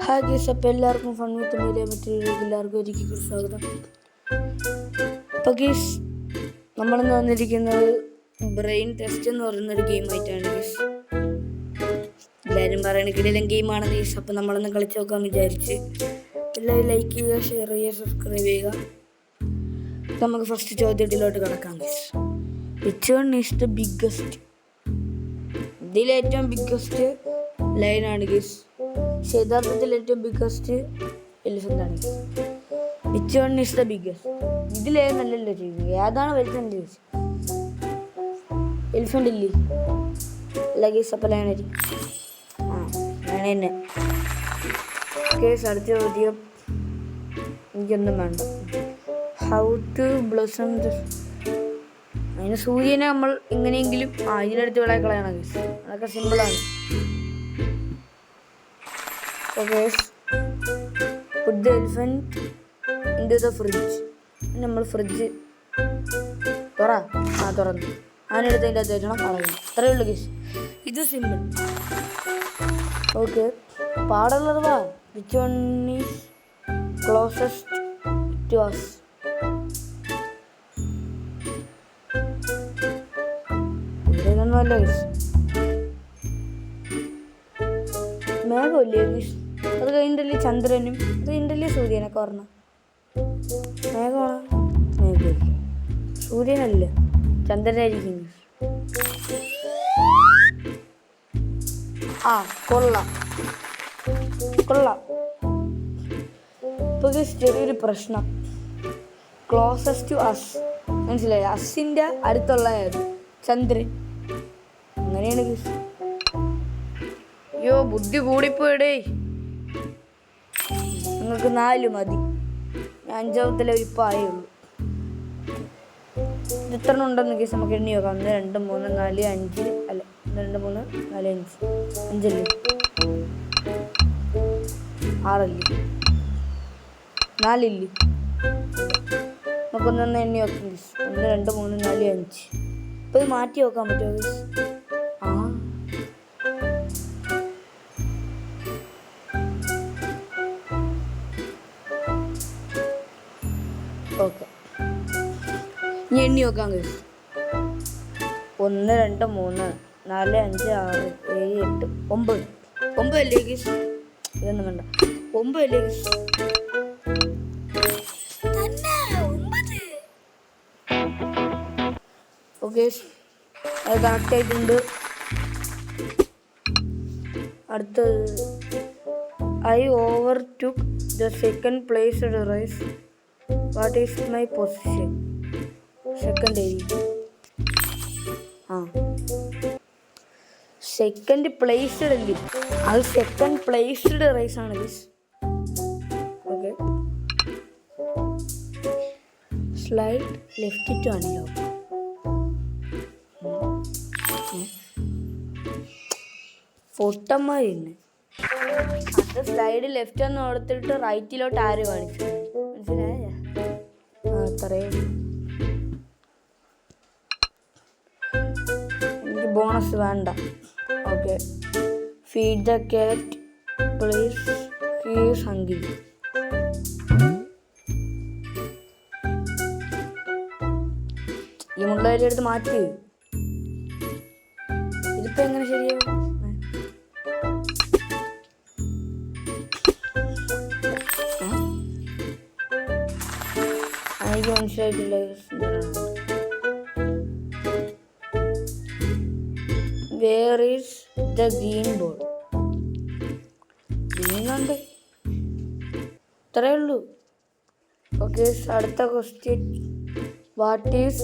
Hi ഗീസ്, അപ്പോൾ എല്ലാവർക്കും fun വിത്ത് media മെറ്റീരിയലിലേക്ക് എല്ലാവർക്കും ഒരിക്കലും സ്വാഗതം. അപ്പോൾ ഗീസ്, നമ്മളിന്ന് വന്നിരിക്കുന്നത് ബ്രെയിൻ ടെസ്റ്റ് എന്ന് പറയുന്നൊരു ഗെയിമായിട്ടാണ് ഗീസ്. എല്ലാവരും പറയണ കിടിലൻ ഗെയിമാണ് ഗീസ്. അപ്പോൾ നമ്മളൊന്ന് കളിച്ച് നോക്കാൻ വിചാരിച്ച് എല്ലാവരും ലൈക്ക് ചെയ്യുക, ഷെയർ ചെയ്യുക, സബ്സ്ക്രൈബ് ചെയ്യുക. നമുക്ക് ഫസ്റ്റ് ചോദ്യത്തിലോട്ട് കിടക്കാം guys. Which one is the biggest? ഇതിലേറ്റവും ബിഗ്ഗസ്റ്റ് ലൈനാണ് ഗീസ്. പക്ഷെ യഥാർത്ഥത്തിൽ ഏറ്റവും ബിഗ്ഗസ്റ്റ് എലിഫൻ്റ് ആണ്. Which one is the biggest? ഇതിലേന്നല്ലല്ലോ ചെയ്യുന്നത്, ഏതാണ് വലുതെന്ന് ചോദിച്ചു. എലിഫൻ്റ് ഇല്ലേ? അല്ല ഗീസ്, അപ്പം ലൈനരി ലൈന തന്നെ. കേസ് അടുത്ത ചോദ്യം എനിക്കൊന്നും വേണ്ട. ഹൗ ടു ബ്ലോസം അതിന് സൂര്യനെ നമ്മൾ എങ്ങനെയെങ്കിലും ഇതിനടുത്ത് വിളകളയാണ് ഗീസ്. അതൊക്കെ സിമ്പിളാണ്. Okay, put the elephant into the fridge. നമ്മൾ ഫ്രിഡ്ജ് തുറന്നു അതിനെടുത്തതിൻ്റെ അകത്ത് വെച്ചണം കളയണം. അത്രയേ ഉള്ളൂ ഗീസ്. ഇത് സിമ്പിൾ. ഓക്കെ, പാടുള്ളത് വാ. Which one is closest to us? ഇതൊന്നുമല്ല ഗീസ്. മേഘമില്ലേ ഗീസ്? അത് കഴിഞ്ഞിട്ടല്ലേ ചന്ദ്രനും, അത് കഴിഞ്ഞിട്ടല്ലേ സൂര്യനൊക്കെ പറഞ്ഞ. മേഘമാണ്? മേഘമില്ല, സൂര്യനല്ല, ചന്ദ്രനായിരിക്കും. കൊള്ളാം. ഇപ്പൊ ചെറിയൊരു പ്രശ്നം. ക്ലോസസ്റ്റ് ടു അസ്, മനസ്സിലായി? അസിൻ്റെ അടുത്തുള്ള ചന്ദ്രൻ. അങ്ങനെയാണ് ഗീസ്. അയ്യോ, ബുദ്ധി കൂടിപ്പോയിടേ. നിങ്ങൾക്ക് 4 മതി. ഞാൻ 5ാമത്തെ ലെവൽ ഇപ്പോൾ ആയേ ഉള്ളൂ. ഇത് എത്ര ഉണ്ടെന്ന് കേസ് നമുക്ക് എണ്ണി നോക്കാം. 1 2 3 4 5 അല്ല 1 2 3 4 5 5 6 4 നമുക്കൊന്ന് എണ്ണി നോക്കാം കേസ്. 1 2 3 4 5. ഇപ്പോൾ ഇത് മാറ്റി നോക്കാൻ പറ്റുമോ കേസ്? ഓക്കെ, ഇനി എണ്ണി നോക്കാം കേസ്. 1 2 3 4 5 6 7 8 9 അല്ലേ കേസ്? ഇതൊന്നും വേണ്ട, 9 അല്ലേ കേസ്? ഓക്കെ, അത് കണക്റ്റ് ആയിട്ടുണ്ട്. അടുത്തത് I overtook the second placed race. What is my position? Second area. Second placed അല്ലേ? അത് സെക്കൻഡ് പ്ലേസ്ഡ് റൈസ് ആണ് guys. Okay, slide left to unlock. പൊട്ടന്മാരുണ്ട്. അത് സ്ലൈഡ് ലെഫ്റ്റ് ഒന്ന് കൊടുത്തിട്ട് റൈറ്റിലോട്ട് ആര് കാണിച്ചു? മനസ്സിലായ? അത്രയും. എനിക്ക് ബോണസ് വേണ്ട. Okay, feed the cat please, he is hungry. ഈ മുള്ളവരെ എടുത്ത് മാറ്റി. ഇതിപ്പോ എങ്ങനെ ശരിയാവും? എനിക്ക് മനസ്സിലായിട്ടില്ല. Where is the green ball? Green ഉണ്ട്, ഇത്രയേ ഉള്ളൂ. ഓക്കെ, അടുത്ത question. What is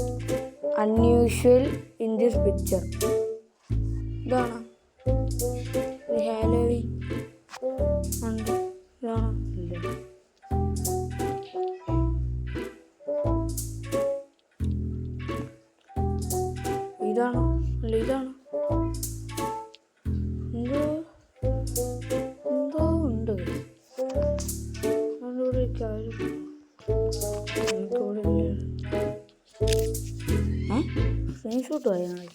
unusual in this picture? ഇതാണോ ഹാലോവീൻ? ഉണ്ട്. ഇതാണോ? ഇല്ല. ഇതാണോ? അല്ല, ഇതാണോ? എന്തോ ഉണ്ട്. അതിലൂടെ സ്ക്രീൻഷോട്ട് പോയാൽ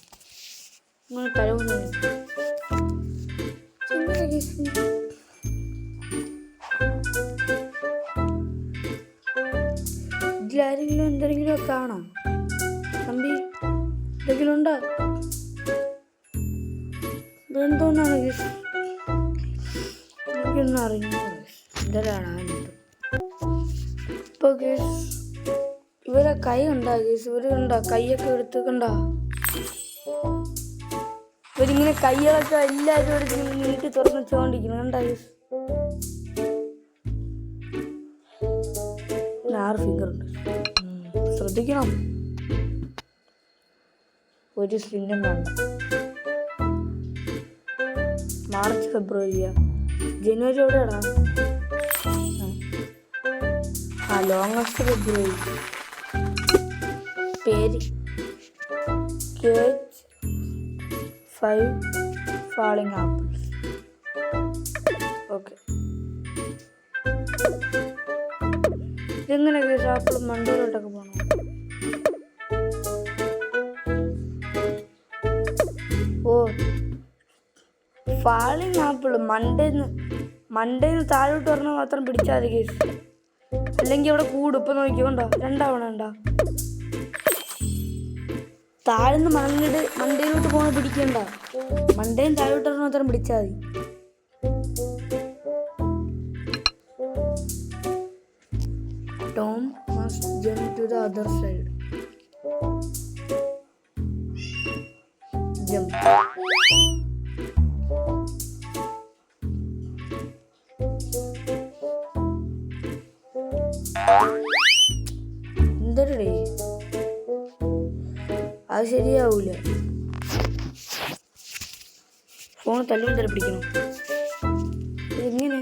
അങ്ങനെ തലവൊന്നും കാണാം. തമ്പി എന്തെങ്കിലും ഉണ്ടോ? ഇതെന്തോന്നാണ് ഗീസ്? എനിക്കൊന്നും അറിഞ്ഞു എന്തിനാണ് ഇപ്പൊ ഗീസ്. ഇവരെ കൈ ഉണ്ടാ ഗീസ്? ഇവരുണ്ടോ കൈയൊക്കെ എടുത്ത് കണ്ടോ? ഇവരിങ്ങനെ കൈകളൊക്കെ എല്ലാവരും എടുത്ത് നീട്ടി തുറന്ന് വെച്ചോണ്ടിരിക്കുന്നു കണ്ടോ ഗീസ്? 6 ഫിംഗർ ഉണ്ട്. ശ്രദ്ധിക്കണം, ഒരു സ്ലിങ്ങും വേണ്ട. മാർച്ച്, ഫെബ്രുവരിയാ, ജനുവരി എവിടെയാടാ? ലോങ്ങസ്റ്റ് ഫെബ്രുവരി. പേര് കേജ് 5 ഫാളിങ് ആപ്പിൾസ്. ഓക്കെ, ഇതെങ്ങനെ കേസ് ആപ്പിൾ മണ്ടയിലോട്ടൊക്കെ പോകണം? ഓ, ഫാളിങ് ആപ്പിൾ മണ്ടേന്ന് താഴോട്ട് പറഞ്ഞാൽ മാത്രം പിടിച്ചാൽ മതി കേസ്, അല്ലെങ്കിൽ അവിടെ കൂടും. ഇപ്പം നോക്കിക്കോണ്ടോ, 2 തവണ ഉണ്ടോ? താഴ്ന്ന് മണ്ടയിലോട്ട് പോകണ പിടിക്കണ്ട, മണ്ടേന്ന് താഴോട്ട് പറഞ്ഞാൽ മാത്രം പിടിച്ചാൽ മതി. Tom must jump to the other side. Jump. എന്തരടേ, അത് ശരിയാവൂല. ഫോൺ തല്ലും തല പിടിക്കണം. എങ്ങനെ?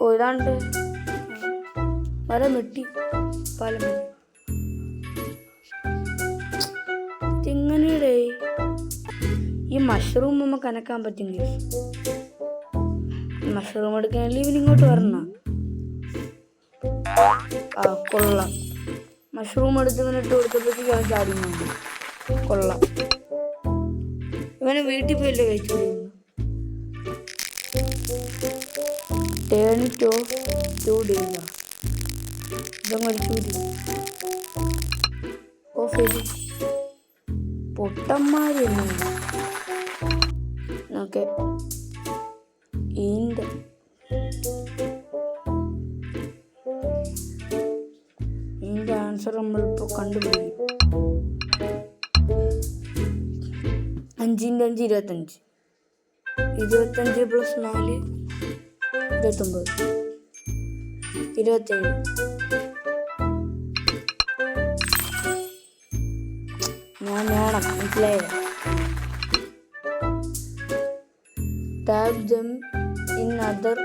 ഓ, ഇതാണ്ട് മരം വെട്ടി പാലം. ഇതെങ്ങനെയടേ ഈ മഷ്റൂം നമുക്ക് അനക്കാൻ പറ്റും? മഷ്റൂം എടുക്കാനല്ലേ ഇവനിങ്ങോട്ട് വരണം. ആ കൊള്ളാം, മഷ്റൂം എടുത്ത് ഇവനിട്ട് കൊടുത്തപ്പോഴത്തേക്ക് അവൻ ചാടിയുണ്ട്. കൊള്ളാം, ഇവനെ വീട്ടിൽ പോയല്ലേ കഴിച്ചുകൊണ്ടിരുന്നു. Turn to danger. ഇതങ്ങടിച്ചുകൂടി ഓഫ് ചെയ്തു. പൊട്ടന്മാര് ഓക്കെ. ഇതിൻ്റെ ആൻസർ നമ്മളിപ്പോൾ കണ്ടുപിടിക്കും. 5 × 5 25. 25 + 4 29. 27. ഞാൻ വേണം, മനസ്സിലായോ? Tap them in other